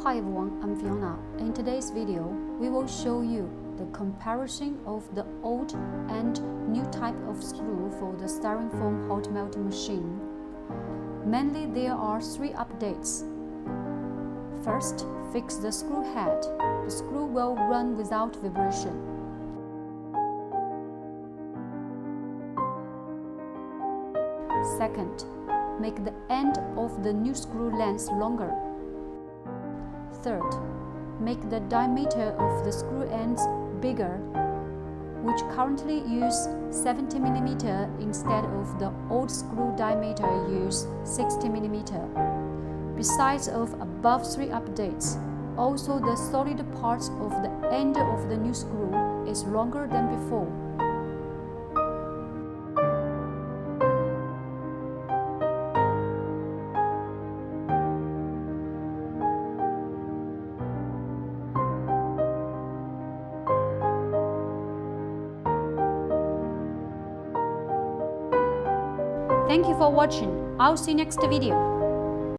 Hi everyone, I'm Fiona. In today's video, we will show you the comparison of the old and new type of screw for the Styrofoam hot melting machine. Mainly there are three updates. First, fix the screw head. The screw will run without vibration. Second, make the end of the new screw length longer. Third, make the diameter of the screw ends bigger, which currently use 70 mm instead of the old screw diameter use 60 mm. Besides of above three updates, also the solid parts of the end of the new screw is longer than before. Thank you for watching. I'll see you next video.